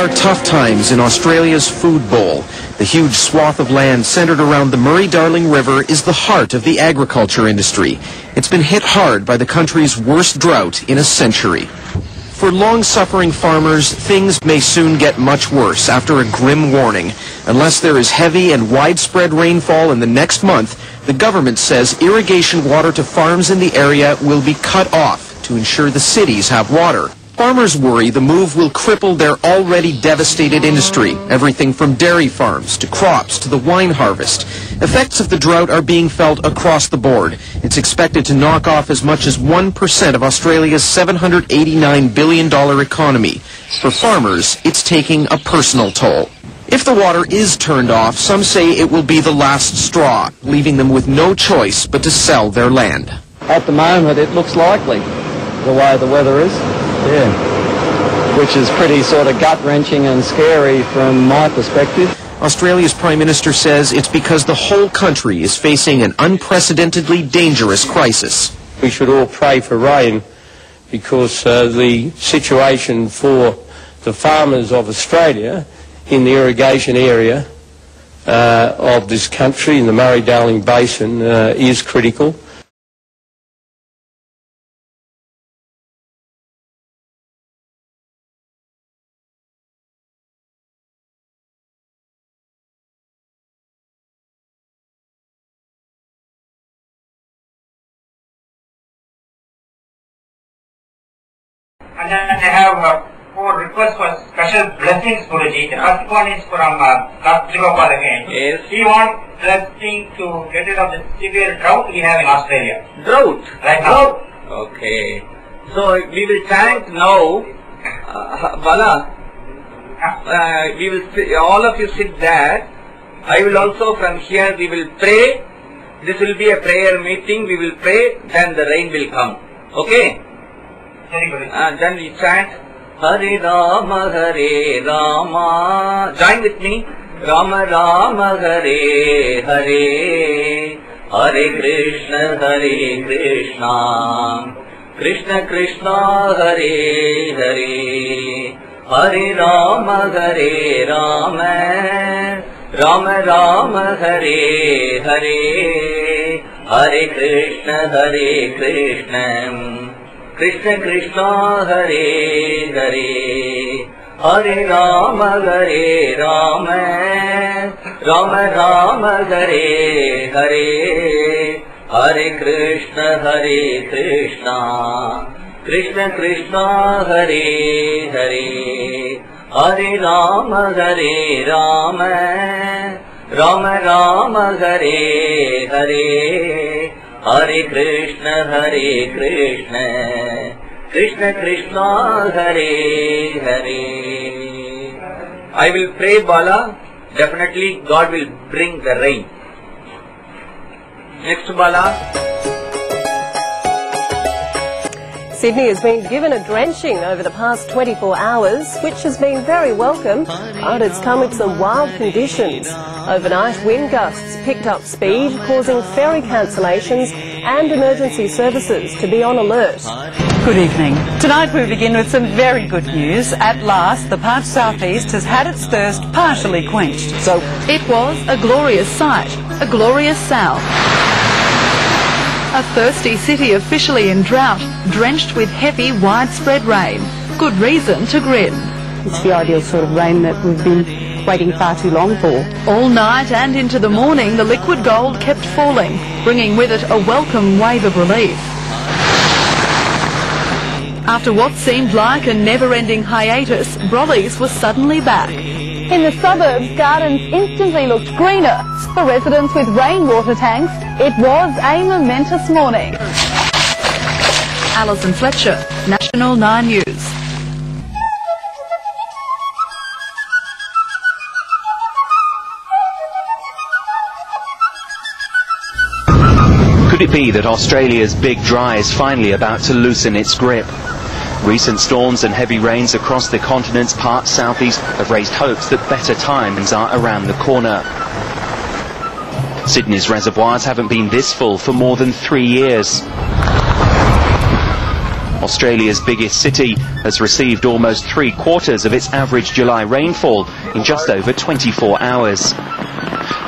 are tough times in Australia's food bowl. The huge swath of land centered around the Murray-Darling River is the heart of the agriculture industry. It's been hit hard by the country's worst drought in a century. For long-suffering farmers, things may soon get much worse after a grim warning. Unless there is heavy and widespread rainfall in the next month, the government says irrigation water to farms in the area will be cut off to ensure the cities have water. Farmers worry the move will cripple their already devastated industry, everything from dairy farms to crops to the wine harvest. Effects of the drought are being felt across the board. It's expected to knock off as much as 1% of Australia's $789 billion economy. For farmers, it's taking a personal toll. If the water is turned off, some say it will be the last straw, leaving them with no choice but to sell their land. At the moment, it looks likely, the way the weather is. Yeah, which is pretty sort of gut-wrenching and scary from my perspective. Australia's Prime Minister says it's because the whole country is facing an unprecedentedly dangerous crisis. We should all pray for rain because the situation for the farmers of Australia in the irrigation area of this country, in the Murray-Darling Basin, is critical. And then they have 4 requests for special blessings, Guruji. The first one is from Dr. Gopal again. Yes. We want blessing to get rid of the severe drought we have in Australia. Drought? Right now. Okay. So we will chant now, Bala. We will all of you sit there. I will also from here we will pray. This will be a prayer meeting. We will pray, then the rain will come. Okay? And then we chant Hare Rama Hare Rama. Join with me. Rama Rama Hare Hare. Hare Krishna Hare Krishna. Krishna Krishna Hare Hare. Hare Rama Hare Rama. Rama Rama Hare Hare. Hare Krishna Hare Krishna. Krishna Krishna Hare Hare. Hare Rama Hare Rama. Rama Rama Hare Hare. Hare Krishna Hare Krishna. Krishna Krishna Hare Hare. Hare Rama Hare Rama. Rama Rama Hare Hare. Hare Krishna Hare Krishna. Krishna Krishna Hare Hare. I will pray, Bala. Definitely God will bring the rain. Next, Bala. Sydney has been given a drenching over the past 24 hours, which has been very welcome, but it's come with some wild conditions. Overnight wind gusts picked up speed, causing ferry cancellations and emergency services to be on alert. Good evening. Tonight we begin with some very good news. At last, the parched southeast has had its thirst partially quenched. So it was a glorious sight, a glorious south. A thirsty city officially in drought, drenched with heavy, widespread rain. Good reason to grin. It's the ideal sort of rain that we've been waiting far too long for. All night and into the morning, the liquid gold kept falling, bringing with it a welcome wave of relief. After what seemed like a never-ending hiatus, Brolly's was suddenly back. In the suburbs, gardens instantly looked greener. For residents with rainwater tanks, it was a momentous morning. Alison Fletcher, National 9 News. Could it be that Australia's big dry is finally about to loosen its grip? Recent storms and heavy rains across the continent's parched southeast have raised hopes that better times are around the corner. Sydney's reservoirs haven't been this full for more than 3 years. Australia's biggest city has received almost 3/4 of its average July rainfall in just over 24 hours.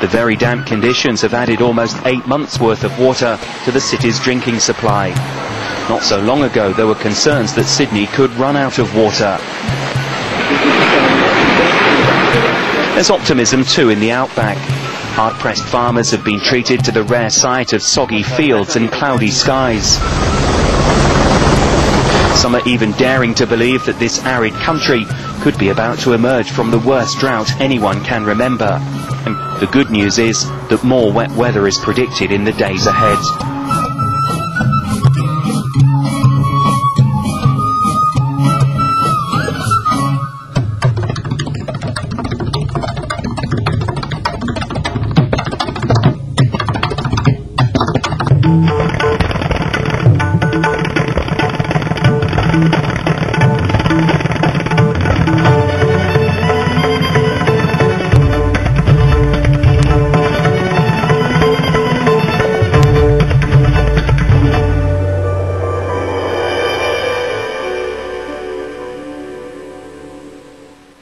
The very damp conditions have added almost 8 months' worth of water to the city's drinking supply. Not so long ago, there were concerns that Sydney could run out of water. There's optimism too in the outback. Hard-pressed farmers have been treated to the rare sight of soggy fields and cloudy skies. Some are even daring to believe that this arid country could be about to emerge from the worst drought anyone can remember. And the good news is that more wet weather is predicted in the days ahead.